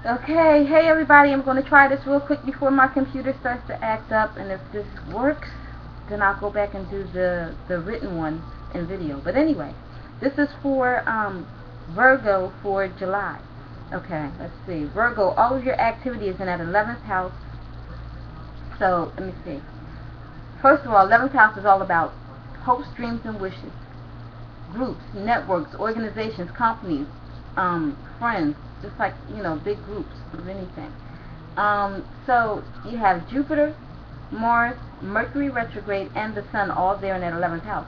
Okay, hey everybody, I'm going to try this real quick before my computer starts to act up, and if this works, then I'll go back and do the written one in video. But anyway, this is for Virgo for July. Okay, let's see. Virgo, all of your activity is in that 11th house. So, let me see. First of all, 11th house is all about hopes, dreams, and wishes. Groups, networks, organizations, companies, friends, just like, big groups of anything. So you have Jupiter, Mars, Mercury retrograde, and the Sun all there in that 11th house.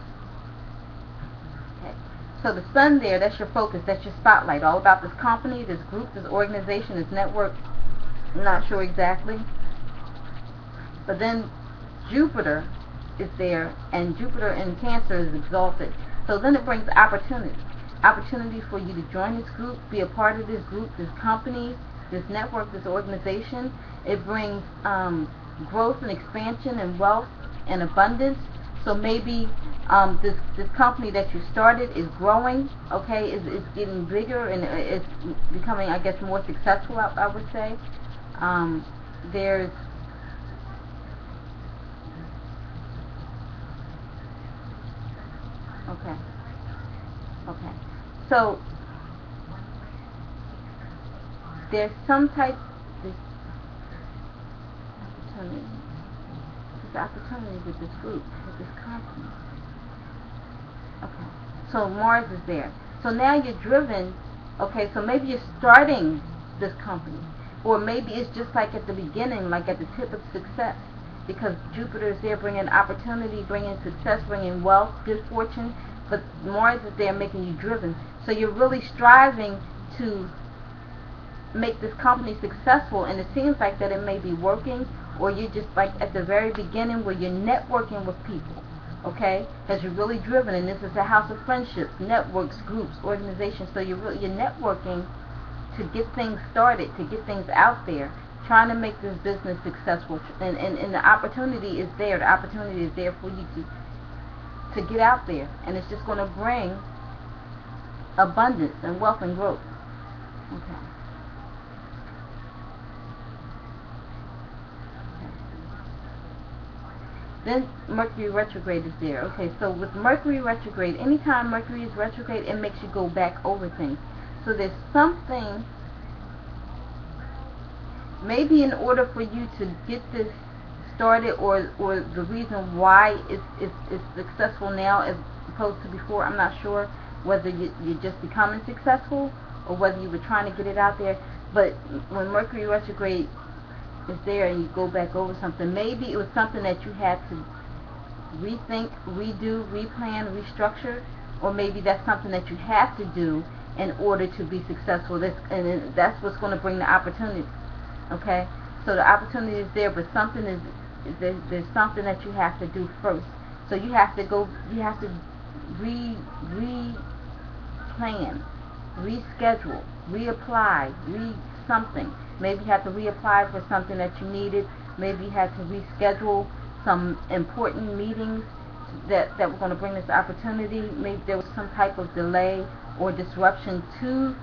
Okay. So the Sun there, that's your focus, that's your spotlight, all about this company, this group, this organization, this network. I'm not sure exactly. But then Jupiter is there, and Jupiter in Cancer is exalted. So then it brings opportunity. Opportunity for you to join this group, be a part of this group, this company, this network, this organization. It brings growth and expansion and wealth and abundance. So maybe this company that you started is growing, okay, is getting bigger, and it's becoming, I guess, more successful, I would say. There's okay. So there's some type this opportunity with this group, with this company. Okay. So Mars is there. So now you're driven. Okay. So maybe you're starting this company, or maybe it's just like at the beginning, like at the tip of success, because Jupiter is there, bringing opportunity, bringing success, bringing wealth, good fortune. But Mars is there making you driven. So you're really striving to make this company successful, and it seems like that it may be working, or you're just like at the very beginning where you're networking with people, okay? Because you're really driven, and this is a house of friendships, networks, groups, organizations. So you're networking to get things started, to get things out there, trying to make this business successful, and the opportunity is there. The opportunity is there for you to get out there, and it's just going to bring abundance and wealth and growth. Okay. Then Mercury retrograde is there. Okay, so with Mercury retrograde, anytime Mercury is retrograde, it makes you go back over things. So there's something, maybe in order for you to get this started, or the reason why it's successful now as opposed to before, I'm not sure whether you're just becoming successful or whether you were trying to get it out there. But when Mercury retrograde is there and you go back over something, maybe it was something that you had to rethink, redo, replan, restructure, or maybe that's something that you have to do in order to be successful. And that's what's going to bring the opportunity. Okay, so the opportunity is there, but something is there's something that you have to do first. So you have to replan, reschedule, reapply, something. Maybe you have to reapply for something that you needed. Maybe you had to reschedule some important meetings that were going to bring this opportunity. Maybe there was some type of delay or disruption to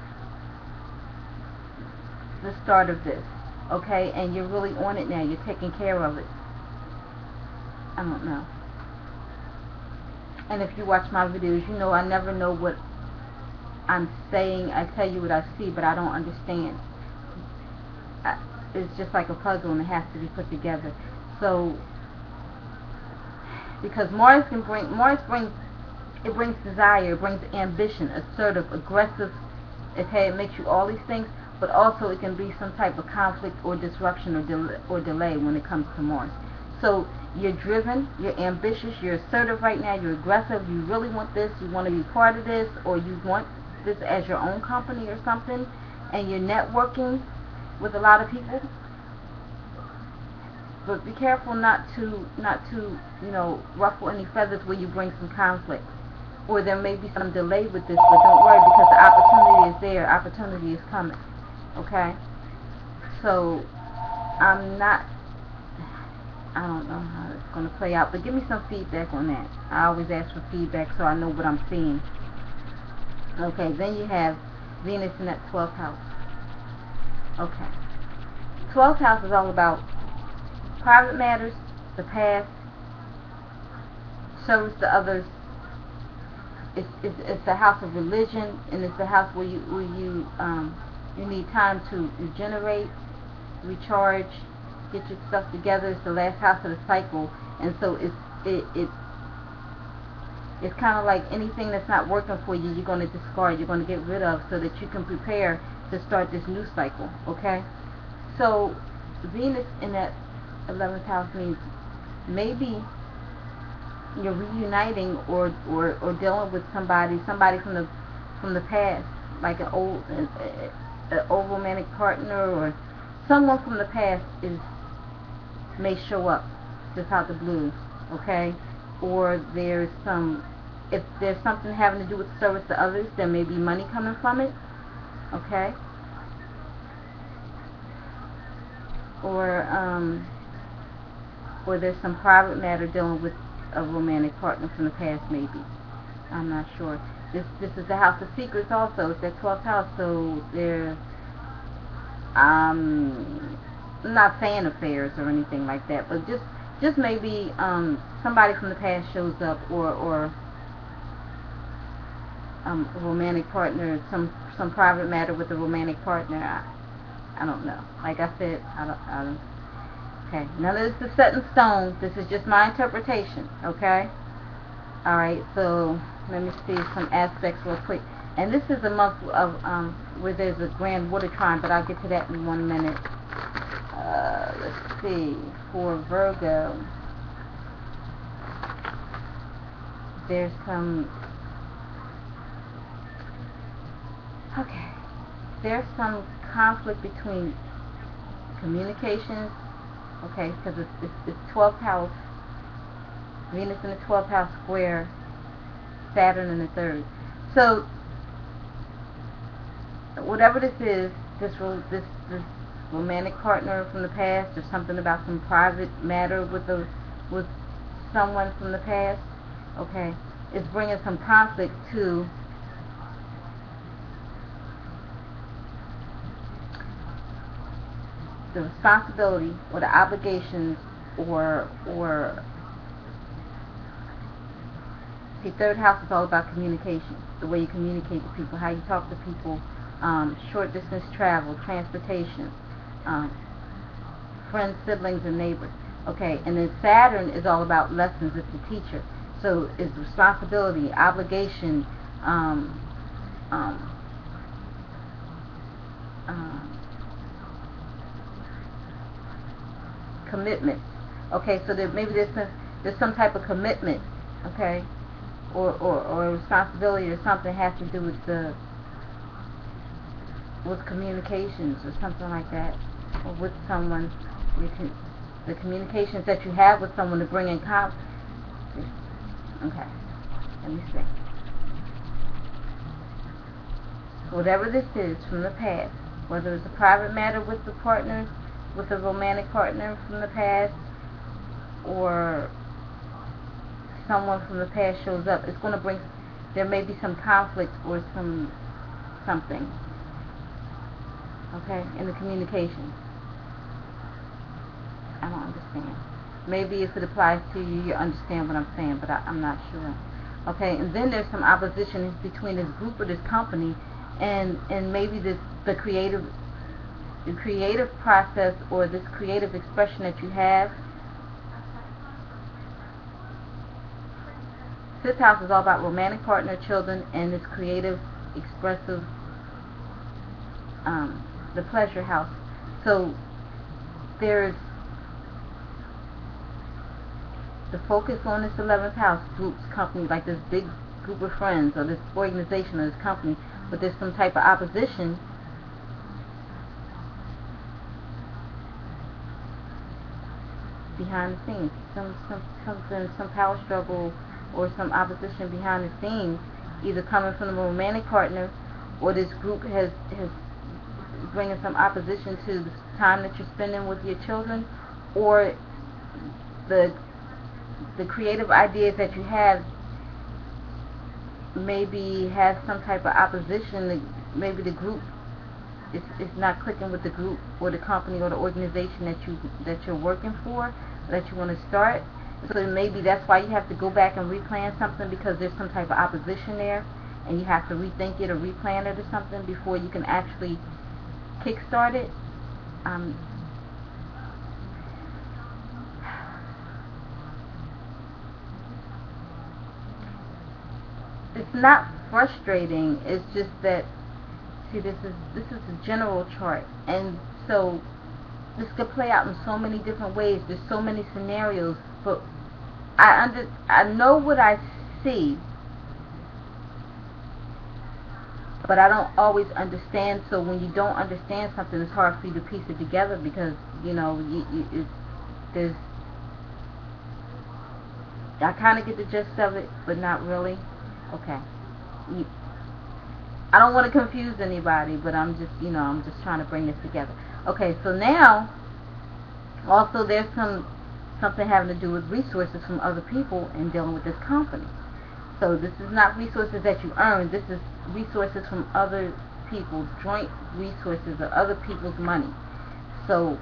the start of this. Okay, and you're really on it now. You're taking care of it. I don't know. And if you watch my videos, you know I never know what I'm saying. I tell you what I see, but I don't understand. It's just like a puzzle, and it has to be put together. So, because Mars brings desire, it brings ambition, assertive, aggressive. Okay, it makes you all these things, but also it can be some type of conflict or disruption or delay when it comes to Mars. So you're driven, you're ambitious, you're assertive right now, you're aggressive, you really want this, you want to be part of this, or you want this as your own company or something, and you're networking with a lot of people. But be careful not to ruffle any feathers where you bring some conflict, or there may be some delay with this. But don't worry, because the opportunity is there. Opportunity is coming. Okay. So I don't know how it's going to play out, but give me some feedback on that. I always ask for feedback so I know what I'm seeing. Okay, then you have Venus in that 12th house. Okay. 12th house is all about private matters, the past, service to others. It's the house of religion, and it's the house where you need time to regenerate, recharge, get your stuff together. It's the last house of the cycle, and so it's kind of like anything that's not working for you, you're going to discard, you're going to get rid of, so that you can prepare to start this new cycle. Okay, so Venus in that 11th house means maybe you're reuniting or dealing with somebody from the past, like an old romantic partner, or someone from the past may show up just out the blue. Okay, or if there's something having to do with service to others, there may be money coming from it. Okay, or there's some private matter dealing with a romantic partner from the past, maybe. I'm not sure. This is the house of secrets also. It's that 12th house, so they're I'm not saying affairs or anything like that, but just maybe somebody from the past shows up, or a romantic partner, some private matter with a romantic partner. I don't know. Like I said, I don't. Okay, none of this is set in stone. This is just my interpretation. Okay. All right. So let me see some aspects real quick. And this is a month of where there's a grand water trine, but I'll get to that in 1 minute. Let's see. For Virgo, there's some. Okay. There's some conflict between communications. Okay, because it's 12th house, Venus in the 12th house square Saturn in the 3rd. So whatever this is, this romantic partner from the past, or something about some private matter with someone from the past, okay, is bringing some conflict to the responsibility or the obligations, or see, 3rd house is all about communication, the way you communicate with people, how you talk to people, short distance travel, transportation, friends, siblings, and neighbors. Okay, and then Saturn is all about lessons. It's the teacher, so it's responsibility, obligation, commitment. Okay, so maybe there's some type of commitment. Okay, or responsibility, or something has to do with communications, or something like that, or with someone. The communications that you have with someone to bring in conflict. Okay, let me see. Whatever this is from the past, whether it's a private matter with the partners, with a romantic partner from the past, or someone from the past shows up, it's going to bring, there may be some conflict or something, okay, in the communication. I don't understand. Maybe if it applies to you, you understand what I'm saying, but I'm not sure. Okay, and then there's some opposition between this group or this company, and maybe the creative process, or this creative expression that you have. 5th house is all about romantic partner, children, and this creative, expressive, the pleasure house. So there's the focus on this 11th house, groups, company, like this big group of friends, or this organization, or this company, but there's some type of opposition behind the scenes, some power struggle, or some opposition behind the scenes, either coming from the romantic partner, or this group has bringing some opposition to the time that you're spending with your children, or the creative ideas that you have maybe has some type of opposition. Maybe the group it's not clicking with the group or the company or the organization that you're working for, that you want to start. So maybe that's why you have to go back and replan something, because there's some type of opposition there, and you have to rethink it or replan it or something before you can actually kickstart it. It's not frustrating. It's just that, see, this is a general chart, and so this could play out in so many different ways. There's so many scenarios, but I know what I see, but I don't always understand. So when you don't understand something, it's hard for you to piece it together, because there's I kind of get the gist of it, but not really. Okay. I don't want to confuse anybody, but I'm just trying to bring this together. Okay, so now also there's something having to do with resources from other people in dealing with this company. So this is not resources that you earn. This is resources from other people, joint resources or other people's money. So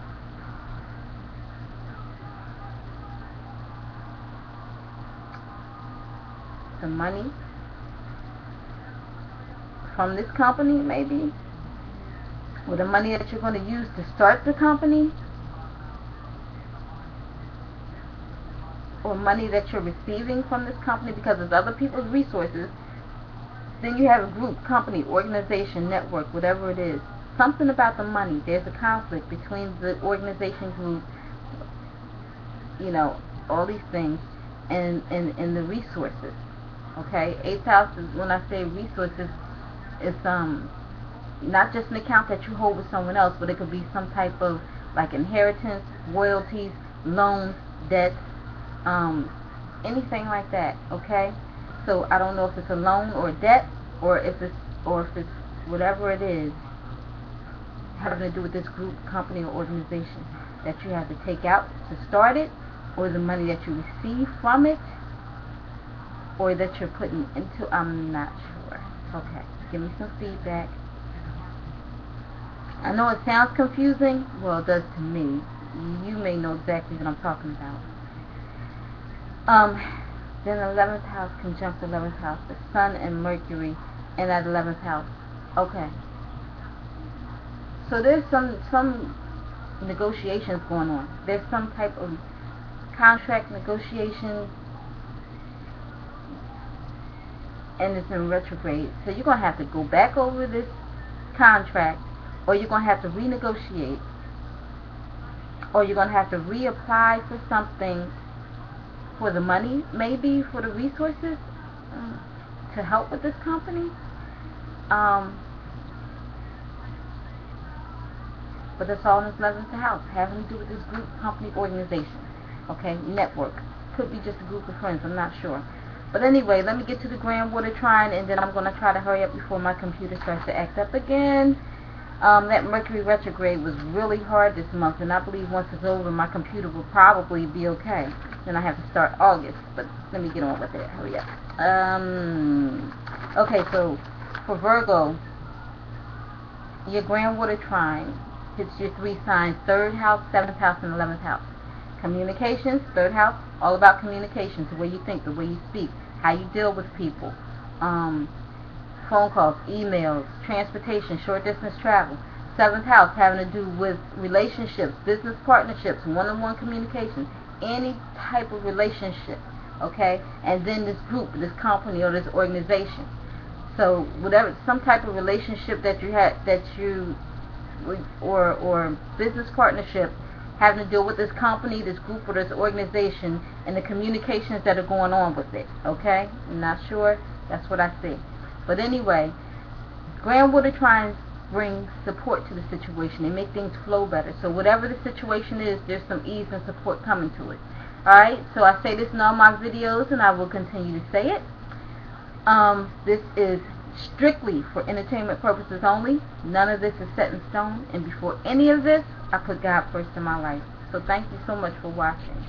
the money from this company, maybe, or the money that you're going to use to start the company, or money that you're receiving from this company because of other people's resources. Then you have a group, company, organization, network, whatever it is. Something about the money. There's a conflict between the organization group, all these things, and the resources. Okay, 8th house is, when I say resources, it's not just an account that you hold with someone else, but it could be some type of like inheritance, royalties, loans, debts, anything like that. Okay, so I don't know if it's a loan or a debt, or if it's whatever it is having to do with this group, company, or organization that you have to take out to start it, or the money that you receive from it, or that you're putting into. I'm not sure. Okay, give me some feedback. I know it sounds confusing. Well, it does to me. You may know exactly what I'm talking about. Then 11th house conjunct 11th house, the Sun and Mercury, and that 11th house. Okay. So there's some negotiations going on. There's some type of contract negotiation, and it's in retrograde. So you're going to have to go back over this contract, or you're going to have to renegotiate, or you're going to have to reapply for something, for the money, maybe for the resources to help with this company. But that's all in this 11th house, having to do with this group, company, organization. Okay, network. Could be just a group of friends, I'm not sure. But anyway, let me get to the Grand Water Trine, and then I'm going to try to hurry up before my computer starts to act up again. That Mercury retrograde was really hard this month, and I believe once it's over, my computer will probably be okay. Then I have to start August, but let me get on with it. Hurry up. Okay, so for Virgo, your Grand Water Trine hits your 3 signs: 3rd house, 7th house, and 11th house. Communications, 3rd house, all about communications, the way you think, the way you speak, how you deal with people, phone calls, emails, transportation, short distance travel. 7th house having to do with relationships, business partnerships, one-on-one communication, any type of relationship, okay? And then this group, this company, or this organization. So whatever, some type of relationship that you had, or business partnership having to deal with this company, this group, or this organization, and the communications that are going on with it, okay? I'm not sure. That's what I see. But anyway, Grand Water Trines bring support to the situation. They make things flow better. So whatever the situation is, there's some ease and support coming to it. Alright, so I say this in all my videos, and I will continue to say it. This is strictly for entertainment purposes only. None of this is set in stone, and before any of this, I put God first in my life. So thank you so much for watching.